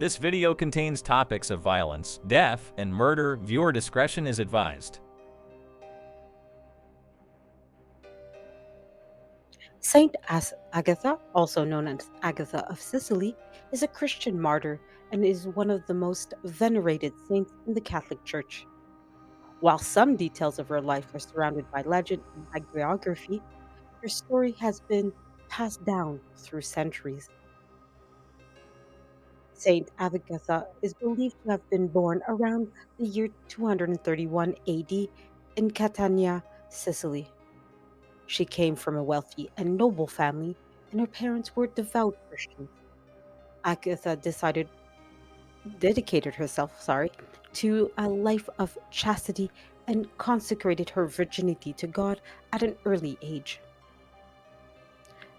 This video contains topics of violence, death, and murder. Viewer discretion is advised. Agatha, also known as Agatha of Sicily, is a Christian martyr and is one of the most venerated saints in the Catholic Church. While some details of her life are surrounded by legend and hagiography, her story has been passed down through centuries. Saint Agatha is believed to have been born around the year 231 AD in Catania, Sicily. She came from a wealthy and noble family, and her parents were devout Christians. Agatha dedicated herself, to a life of chastity and consecrated her virginity to God at an early age.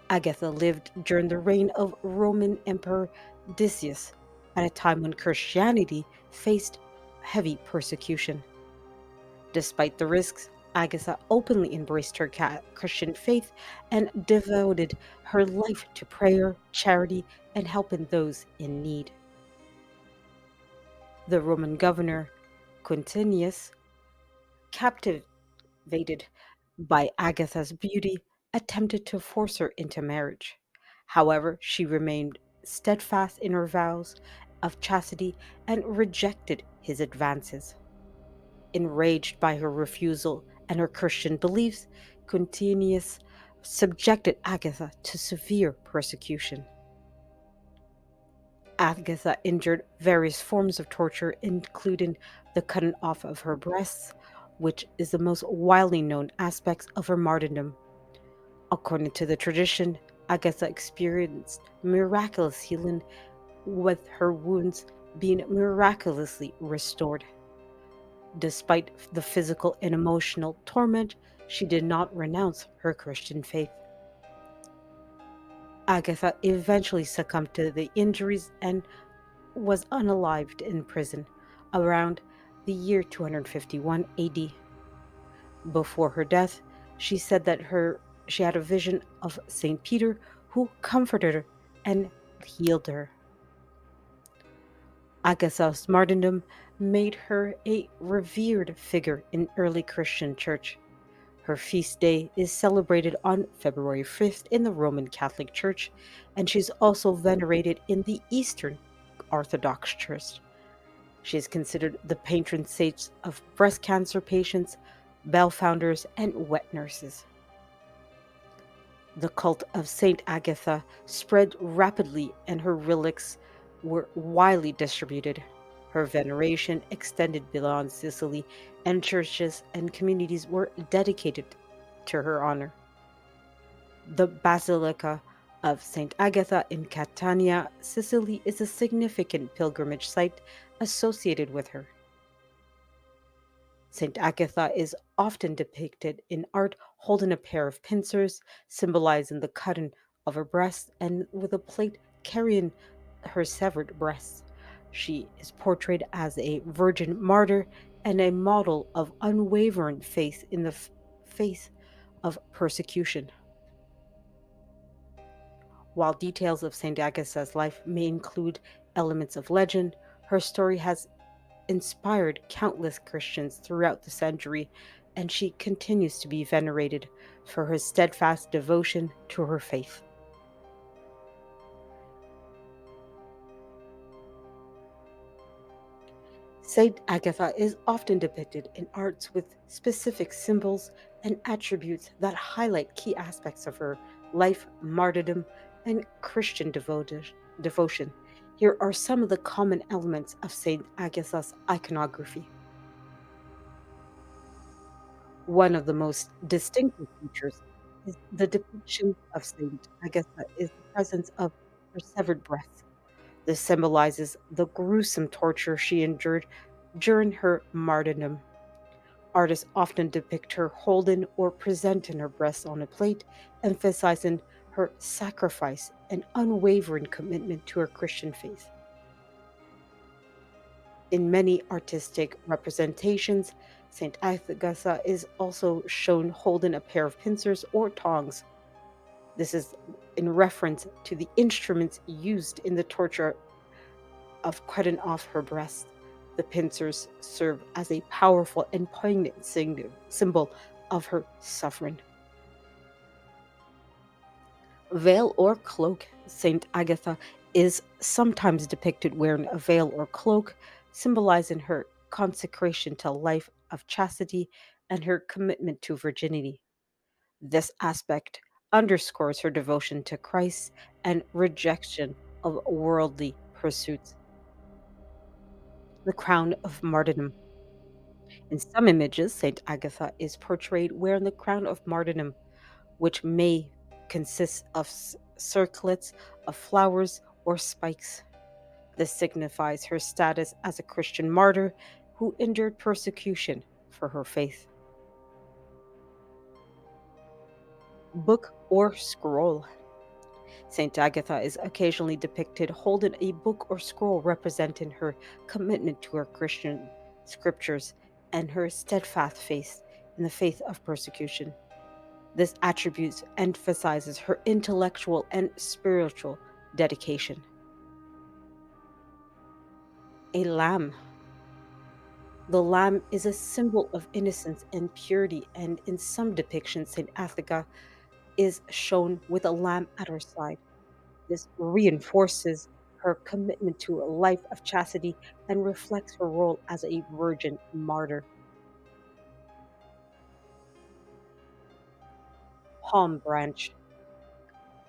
Agatha lived during the reign of Roman Emperor Decius, at a time when Christianity faced heavy persecution. Despite the risks, Agatha openly embraced her Christian faith and devoted her life to prayer, charity, and helping those in need. The Roman governor Quintinius, captivated by Agatha's beauty, attempted to force her into marriage. However, she remained steadfast in her vows of chastity and rejected his advances. Enraged by her refusal and her Christian beliefs, Quintinius subjected Agatha to severe persecution. Agatha endured various forms of torture, including the cutting off of her breasts, which is the most widely known aspects of her martyrdom. According to the tradition, Agatha experienced miraculous healing, with her wounds being miraculously restored. Despite the physical and emotional torment, she did not renounce her Christian faith. Agatha eventually succumbed to the injuries and was unalived in prison around the year 251 AD. Before her death, she said that she had a vision of Saint Peter who comforted her and healed her. Agatha's martyrdom made her a revered figure in early Christian church. Her feast day is celebrated on February 5th in the Roman Catholic Church, and she's also venerated in the Eastern Orthodox Church. She is considered the patron saint of breast cancer patients, bell founders, and wet nurses. The cult of Saint Agatha spread rapidly and her relics were widely distributed. Her veneration extended beyond Sicily, and churches and communities were dedicated to her honor. The Basilica of Saint Agatha in Catania, Sicily, is a significant pilgrimage site associated with her. Saint Agatha is often depicted in art holding a pair of pincers, symbolizing the cutting of her breast, and with a plate carrying her severed breasts. She is portrayed as a virgin martyr and a model of unwavering faith in the face of persecution. While details of Saint Agatha's life may include elements of legend, her story has inspired countless Christians throughout the century, and she continues to be venerated for her steadfast devotion to her faith. Saint Agatha is often depicted in arts with specific symbols and attributes that highlight key aspects of her life, martyrdom, and Christian devotion. Here are some of the common elements of Saint Agatha's iconography. One of the most distinctive features is the depiction of Saint Agatha is the presence of her severed breast. This symbolizes the gruesome torture she endured during her martyrdom. Artists often depict her holding or presenting her breast on a plate, emphasizing her sacrifice and unwavering commitment to her Christian faith. In many artistic representations, Saint Agatha is also shown holding a pair of pincers or tongs. This is in reference to the instruments used in the torture of cutting off her breast. The pincers serve as a powerful and poignant symbol of her suffering. Veil or cloak. Saint Agatha is sometimes depicted wearing a veil or cloak, symbolizing her consecration to a life of chastity and her commitment to virginity. This aspect underscores her devotion to Christ and rejection of worldly pursuits. The crown of martyrdom. In some images, Saint Agatha is portrayed wearing the crown of martyrdom, which may consist of circlets of flowers or spikes. This signifies her status as a Christian martyr who endured persecution for her faith. Book or scroll. Saint Agatha is occasionally depicted holding a book or scroll representing her commitment to her Christian scriptures and her steadfast faith in the faith of persecution. This attribute emphasizes her intellectual and spiritual dedication. A lamb. The lamb is a symbol of innocence and purity, and in some depictions, St. Agatha is shown with a lamb at her side. This reinforces her commitment to a life of chastity and reflects her role as a virgin martyr. Palm branch.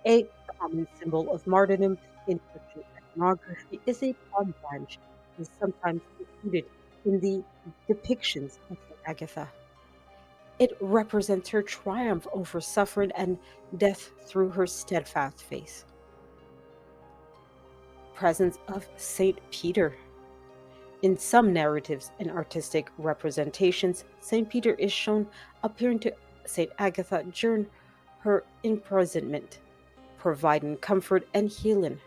A common symbol of martyrdom in Christian iconography is a palm branch, and is sometimes included in the depictions of St. Agatha. It represents her triumph over suffering and death through her steadfast faith. Presence of Saint Peter. In some narratives and artistic representations, Saint Peter is shown appearing to Saint Agatha during her imprisonment, providing comfort and healing.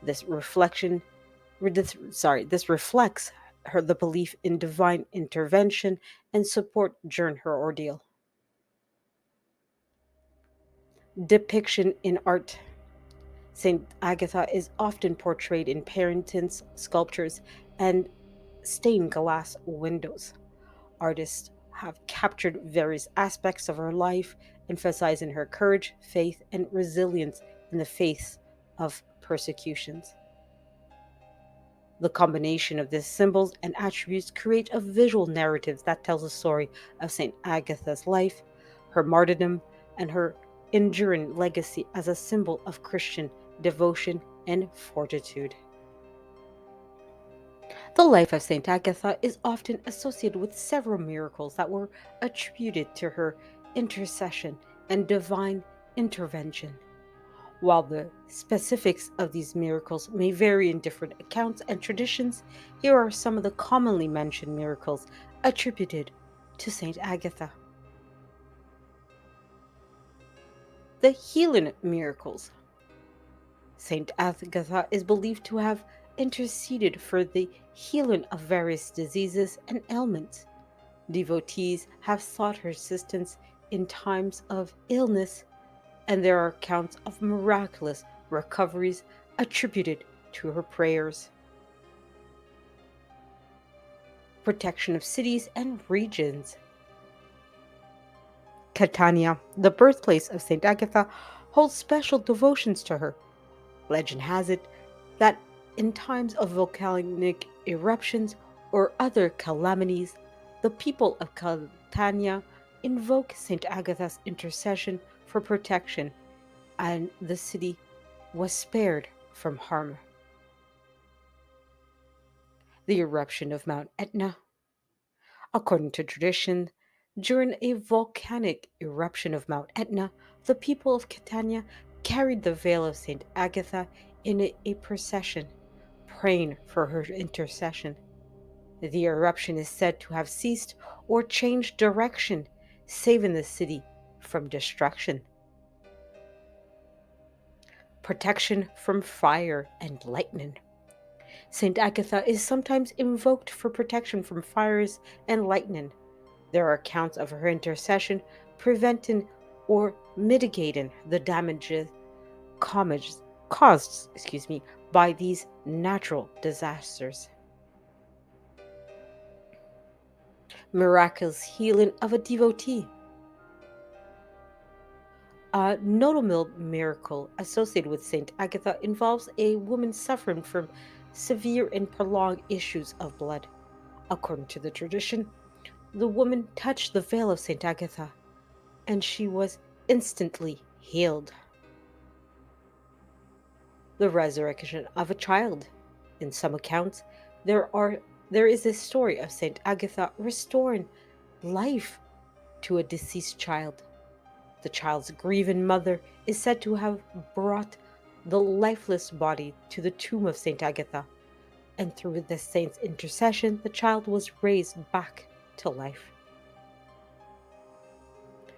This reflection, this reflects the belief in divine intervention and support during her ordeal. Depiction in art. Saint Agatha is often portrayed in paintings, sculptures, and stained glass windows. Artists have captured various aspects of her life, emphasizing her courage, faith, and resilience in the face of persecutions. The combination of these symbols and attributes create a visual narrative that tells the story of St. Agatha's life, her martyrdom, and her enduring legacy as a symbol of Christian devotion and fortitude. The life of St. Agatha is often associated with several miracles that were attributed to her intercession and divine intervention. While the specifics of these miracles may vary in different accounts and traditions, here are some of the commonly mentioned miracles attributed to St. Agatha. The healing miracles. St. Agatha is believed to have interceded for the healing of various diseases and ailments. Devotees have sought her assistance in times of illness, and there are accounts of miraculous recoveries attributed to her prayers. Protection of cities and regions. Catania, the birthplace of St. Agatha, holds special devotions to her. Legend has it that in times of volcanic eruptions or other calamities, the people of Catania invoke St. Agatha's intercession for protection, and the city was spared from harm. The eruption of Mount Etna. According to tradition, during a volcanic eruption of Mount Etna, the people of Catania carried the veil of St. Agatha in a procession, praying for her intercession. The eruption is said to have ceased or changed direction, saving the city from destruction. Protection from fire and lightning. St. Agatha is sometimes invoked for protection from fires and lightning. There are accounts of her intercession preventing or mitigating the damages, caused by these natural disasters. Miraculous healing of a devotee. A notable miracle associated with Saint Agatha involves a woman suffering from severe and prolonged issues of blood. According to the tradition, the woman touched the veil of Saint Agatha and she was instantly healed. The resurrection of a child. In some accounts, there are there is a story of Saint Agatha restoring life to a deceased child. The child's grieving mother is said to have brought the lifeless body to the tomb of Saint Agatha, and through the saint's intercession, the child was raised back to life.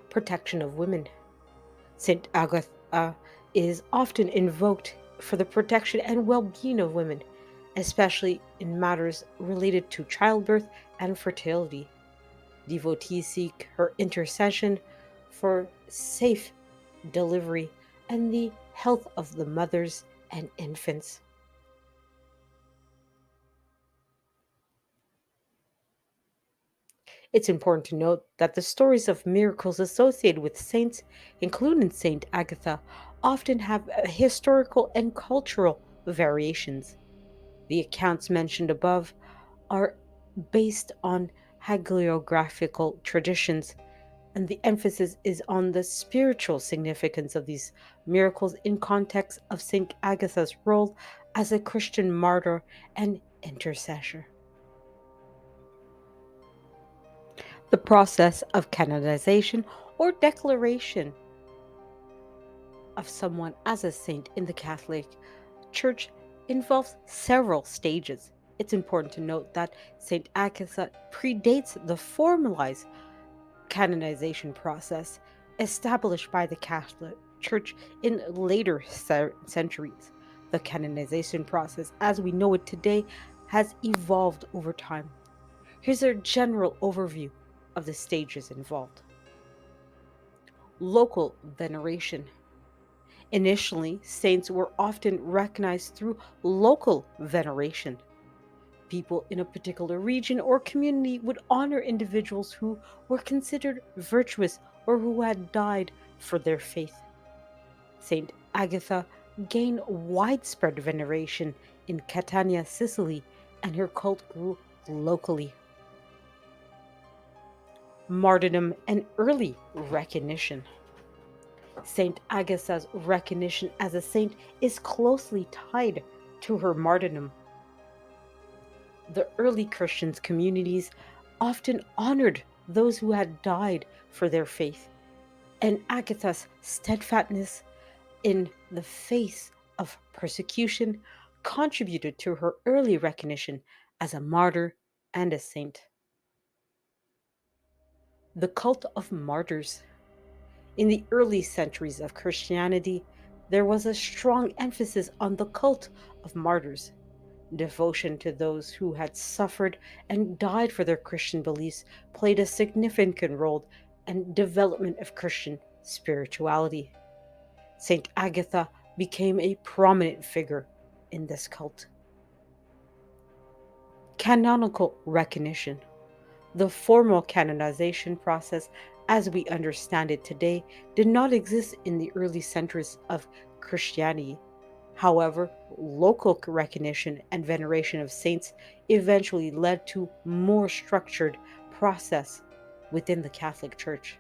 Protection of women. Saint Agatha is often invoked for the protection and well being of women, especially in matters related to childbirth and fertility. Devotees seek her intercession for safe delivery and the health of the mothers and infants. It's important to note that the stories of miracles associated with saints, including Saint Agatha, often have historical and cultural variations. The accounts mentioned above are based on hagiographical traditions, and the emphasis is on the spiritual significance of these miracles in context of Saint Agatha's role as a Christian martyr and intercessor. The process of canonization or declaration of someone as a saint in the Catholic Church involves several stages. It's important to note that Saint Agatha predates the formalized canonization process established by the Catholic Church in later centuries. The canonization process, as we know it today, has evolved over time. Here's a general overview of the stages involved. Local veneration. Initially, saints were often recognized through local veneration. People in a particular region or community would honor individuals who were considered virtuous or who had died for their faith. Saint Agatha gained widespread veneration in Catania, Sicily, and her cult grew locally. Martyrdom and early recognition. Saint Agatha's recognition as a saint is closely tied to her martyrdom. The early Christian communities often honored those who had died for their faith, and Agatha's steadfastness in the face of persecution contributed to her early recognition as a martyr and a saint. The cult of martyrs. In the early centuries of Christianity, there was a strong emphasis on the cult of martyrs. Devotion to those who had suffered and died for their Christian beliefs played a significant role in development of Christian spirituality. Saint Agatha became a prominent figure in this cult. Canonical recognition. The formal canonization process, as we understand it today, did not exist in the early centuries of Christianity. However, local recognition and veneration of saints eventually led to more structured process within the Catholic Church.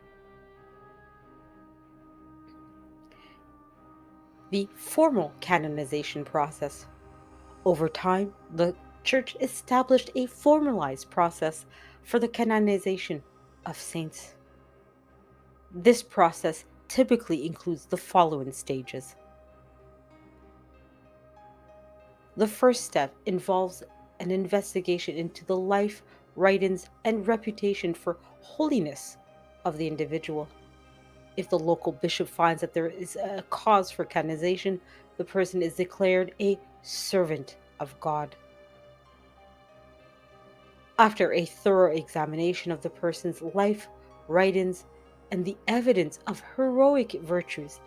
The formal canonization process. Over time, the Church established a formalized process for the canonization of saints. This process typically includes the following stages. The first step involves an investigation into the life, writings, and reputation for holiness of the individual. If the local bishop finds that there is a cause for canonization, the person is declared a servant of God. After a thorough examination of the person's life, writings, and the evidence of heroic virtues,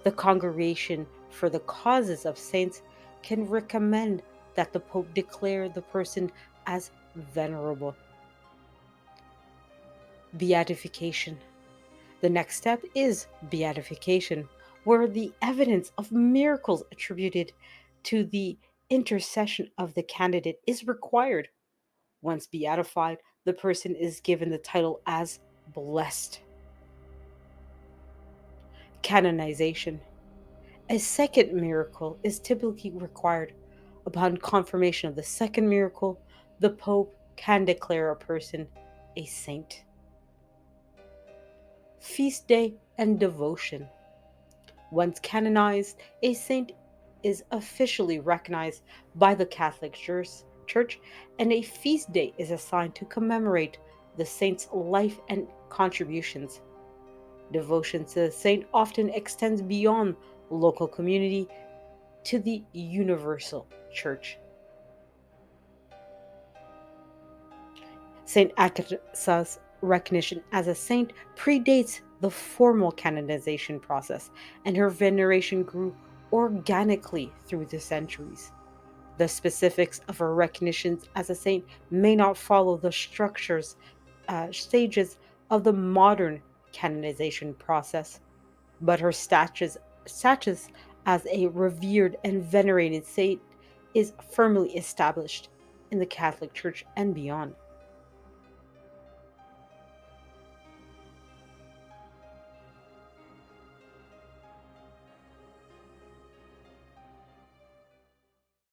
the congregation for the causes of saints can recommend that the Pope declare the person as venerable. Beatification. The next step is beatification, where the evidence of miracles attributed to the intercession of the candidate is required. Once beatified, the person is given the title as blessed. Canonization. A second miracle is typically required. Upon confirmation of the second miracle, the Pope can declare a person a saint. Feast day and devotion. Once canonized, a saint is officially recognized by the Catholic Church, and a feast day is assigned to commemorate the saint's life and contributions. Devotion to the saint often extends beyond local community to the universal church. Saint Agatha's recognition as a saint predates the formal canonization process, and her veneration grew organically through the centuries. The specifics of her recognition as a saint may not follow the stages of the modern canonization process, but her status as a revered and venerated saint is firmly established in the Catholic Church and beyond.